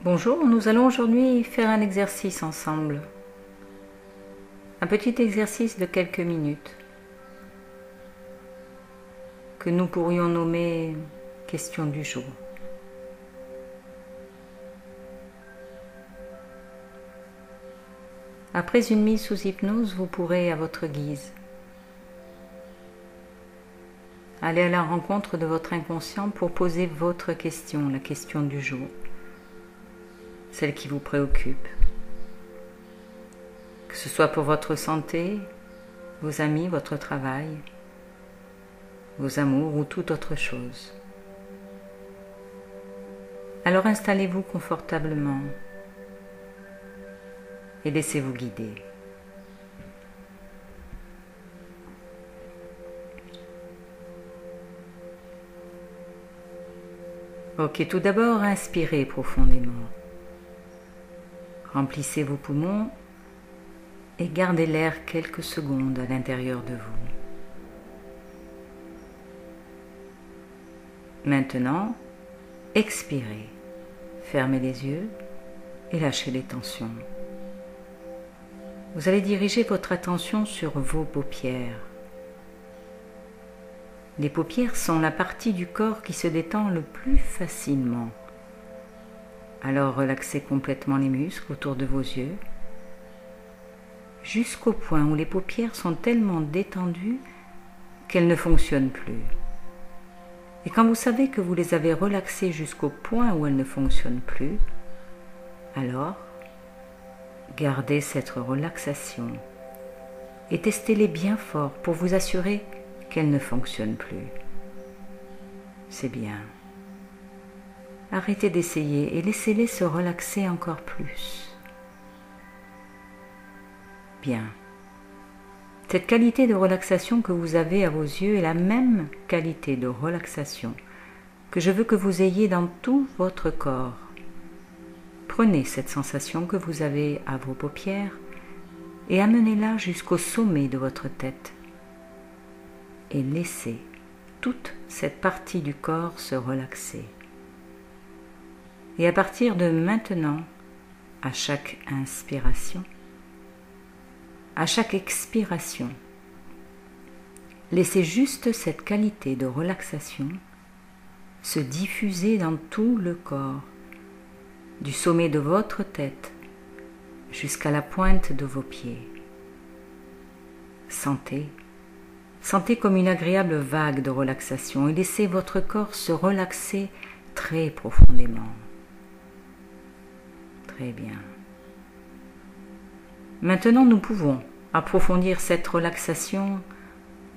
Bonjour, nous allons aujourd'hui faire un exercice ensemble. Un petit exercice de quelques minutes que nous pourrions nommer question du jour. Après une mise sous hypnose, vous pourrez, à votre guise, aller à la rencontre de votre inconscient pour poser votre question, la question du jour, celle qui vous préoccupe. Que ce soit pour votre santé, vos amis, votre travail, vos amours ou toute autre chose. Alors installez-vous confortablement et laissez-vous guider. Ok, tout d'abord, inspirez profondément. Remplissez vos poumons et gardez l'air quelques secondes à l'intérieur de vous. Maintenant, expirez. Fermez les yeux et lâchez les tensions. Vous allez diriger votre attention sur vos paupières. Les paupières sont la partie du corps qui se détend le plus facilement. Alors relaxez complètement les muscles autour de vos yeux, jusqu'au point où les paupières sont tellement détendues qu'elles ne fonctionnent plus. Et quand vous savez que vous les avez relaxées jusqu'au point où elles ne fonctionnent plus, alors gardez cette relaxation et testez-les bien fort pour vous assurer qu'elles ne fonctionnent plus. C'est bien. Arrêtez d'essayer et laissez-les se relaxer encore plus. Bien. Cette qualité de relaxation que vous avez à vos yeux est la même qualité de relaxation que je veux que vous ayez dans tout votre corps. Prenez cette sensation que vous avez à vos paupières et amenez-la jusqu'au sommet de votre tête. Et laissez toute cette partie du corps se relaxer. Et à partir de maintenant, à chaque inspiration, à chaque expiration, laissez juste cette qualité de relaxation se diffuser dans tout le corps, du sommet de votre tête jusqu'à la pointe de vos pieds. Sentez comme une agréable vague de relaxation et laissez votre corps se relaxer très profondément. Très bien. Maintenant, nous pouvons approfondir cette relaxation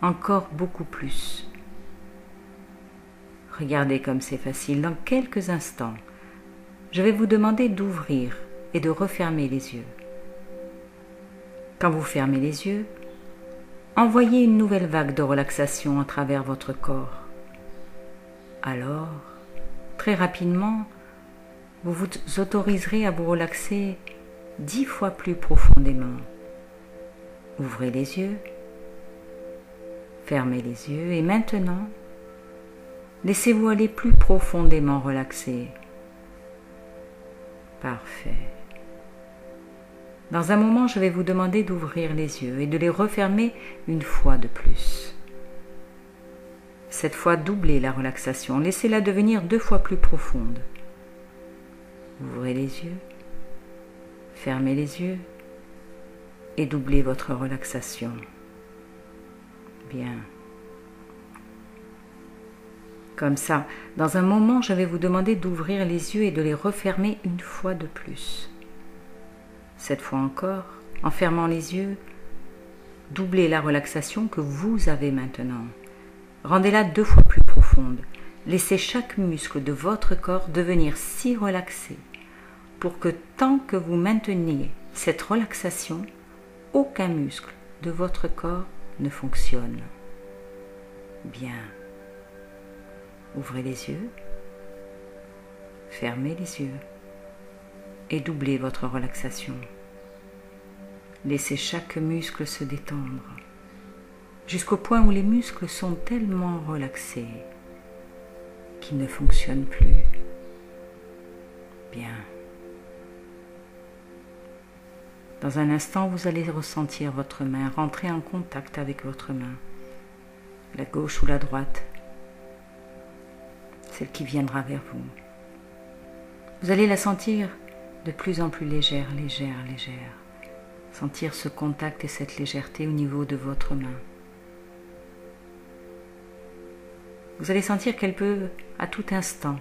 encore beaucoup plus. Regardez comme c'est facile. Dans quelques instants, je vais vous demander d'ouvrir et de refermer les yeux. Quand vous fermez les yeux, envoyez une nouvelle vague de relaxation à travers votre corps. Alors, très rapidement, vous vous autoriserez à vous relaxer 10 fois plus profondément. Ouvrez les yeux, fermez les yeux et maintenant, laissez-vous aller plus profondément relaxé. Parfait. Dans un moment, je vais vous demander d'ouvrir les yeux et de les refermer une fois de plus. Cette fois, doublez la relaxation. Laissez-la devenir 2 fois plus profonde. Ouvrez les yeux, fermez les yeux et doublez votre relaxation. Bien. Comme ça, dans un moment, je vais vous demander d'ouvrir les yeux et de les refermer une fois de plus. Cette fois encore, en fermant les yeux, doublez la relaxation que vous avez maintenant. Rendez-la 2 fois plus profonde. Laissez chaque muscle de votre corps devenir si relaxé pour que tant que vous maintenez cette relaxation, aucun muscle de votre corps ne fonctionne. Bien. Ouvrez les yeux, fermez les yeux et doublez votre relaxation. Laissez chaque muscle se détendre jusqu'au point où les muscles sont tellement relaxés qu'ils ne fonctionnent plus. Bien. Dans un instant, vous allez ressentir votre main, rentrer en contact avec votre main, la gauche ou la droite, celle qui viendra vers vous. Vous allez la sentir de plus en plus légère, légère, légère. Sentir ce contact et cette légèreté au niveau de votre main. Vous allez sentir qu'elle peut, à tout instant,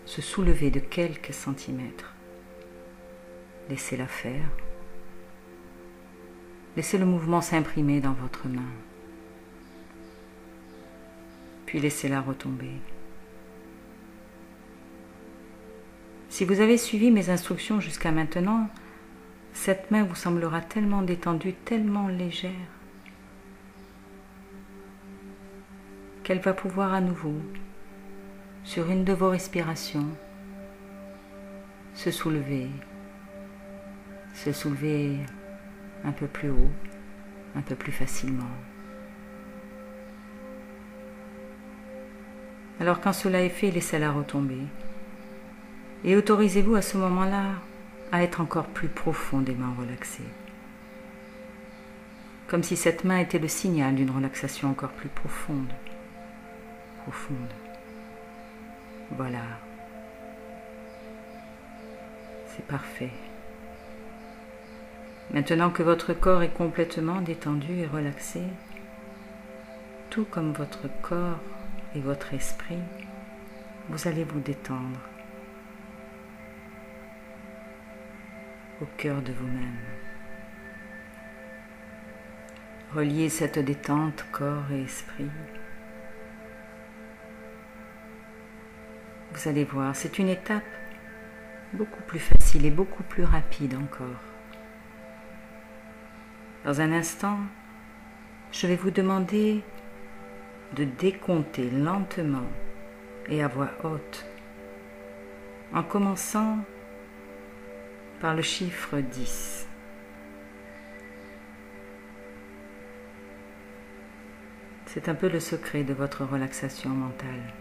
se soulever de quelques centimètres. Laissez-la faire. Laissez le mouvement s'imprimer dans votre main. Puis laissez-la retomber. Si vous avez suivi mes instructions jusqu'à maintenant, cette main vous semblera tellement détendue, tellement légère, qu'elle va pouvoir à nouveau, sur une de vos respirations, se soulever un peu plus haut, un peu plus facilement. Alors quand cela est fait, laissez-la retomber. Et autorisez-vous à ce moment-là à être encore plus profondément relaxé. Comme si cette main était le signal d'une relaxation encore plus profonde. Profonde. Voilà. C'est parfait. Maintenant que votre corps est complètement détendu et relaxé, tout comme votre corps et votre esprit, vous allez vous détendre au cœur de vous-même. Reliez cette détente corps et esprit. Vous allez voir, c'est une étape beaucoup plus facile et beaucoup plus rapide encore. Dans un instant, je vais vous demander de décompter lentement et à voix haute, en commençant par le chiffre 10. C'est un peu le secret de votre relaxation mentale.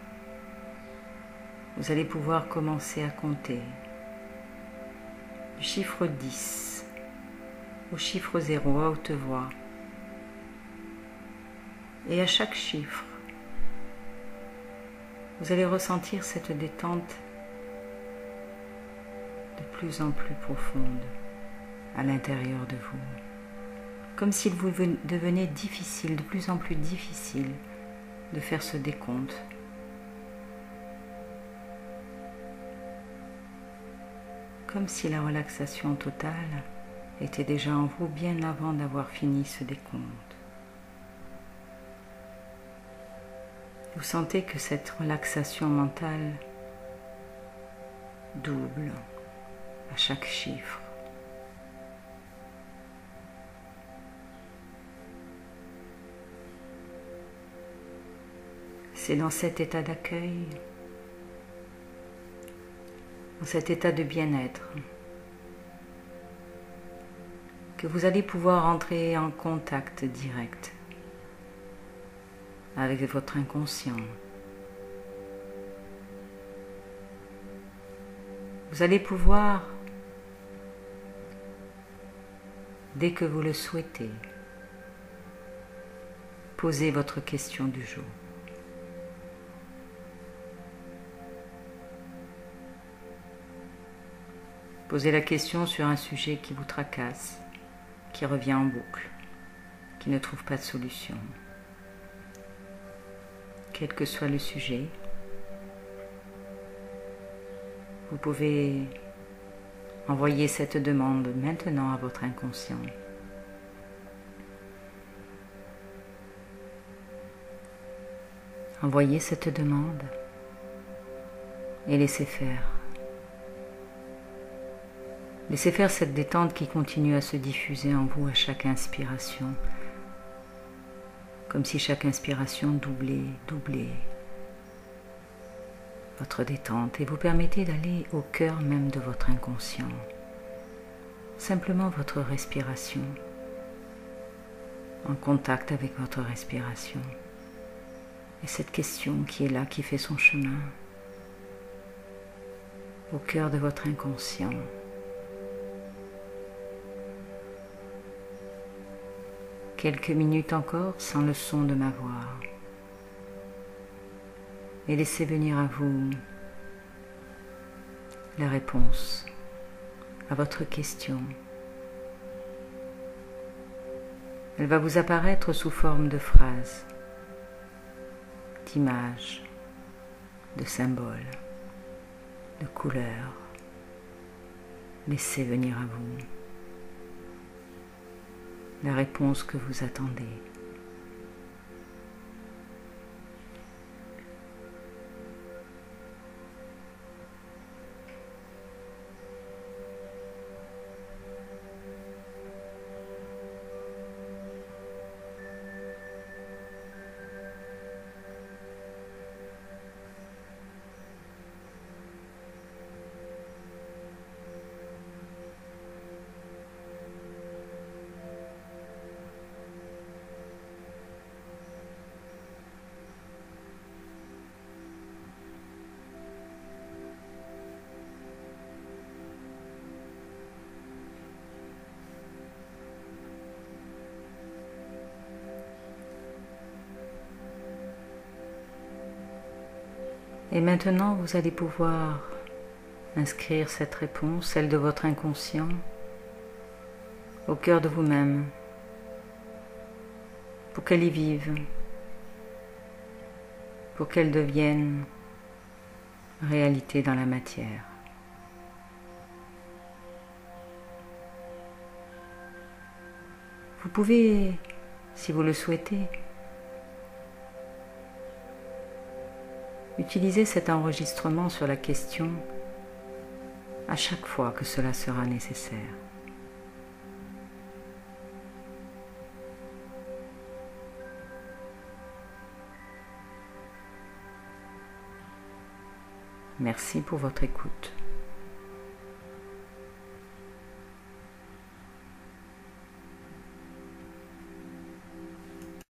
Vous allez pouvoir commencer à compter du chiffre 10 au chiffre 0 à haute voix. Et à chaque chiffre, vous allez ressentir cette détente de plus en plus profonde à l'intérieur de vous. Comme s'il vous devenait difficile, de plus en plus difficile de faire ce décompte. Comme si la relaxation totale était déjà en vous bien avant d'avoir fini ce décompte. Vous sentez que cette relaxation mentale double à chaque chiffre. C'est dans cet état d'accueil, dans cet état de bien-être, que vous allez pouvoir entrer en contact direct avec votre inconscient. Vous allez pouvoir, dès que vous le souhaitez, poser votre question du jour. Posez la question sur un sujet qui vous tracasse, qui revient en boucle, qui ne trouve pas de solution. Quel que soit le sujet, vous pouvez envoyer cette demande maintenant à votre inconscient. Envoyez cette demande et laissez faire. Laissez faire cette détente qui continue à se diffuser en vous à chaque inspiration, comme si chaque inspiration doublait votre détente et vous permettez d'aller au cœur même de votre inconscient. Simplement votre respiration, en contact avec votre respiration. Et cette question qui est là, qui fait son chemin, au cœur de votre inconscient. Quelques minutes encore sans le son de ma voix. Et laissez venir à vous la réponse à votre question. Elle va vous apparaître sous forme de phrases, d'images, de symboles, de couleurs. Laissez venir à vous la réponse que vous attendez. Et maintenant, vous allez pouvoir inscrire cette réponse, celle de votre inconscient, au cœur de vous-même, pour qu'elle y vive, pour qu'elle devienne réalité dans la matière. Vous pouvez, si vous le souhaitez, utiliser cet enregistrement sur la question à chaque fois que cela sera nécessaire. Merci pour votre écoute.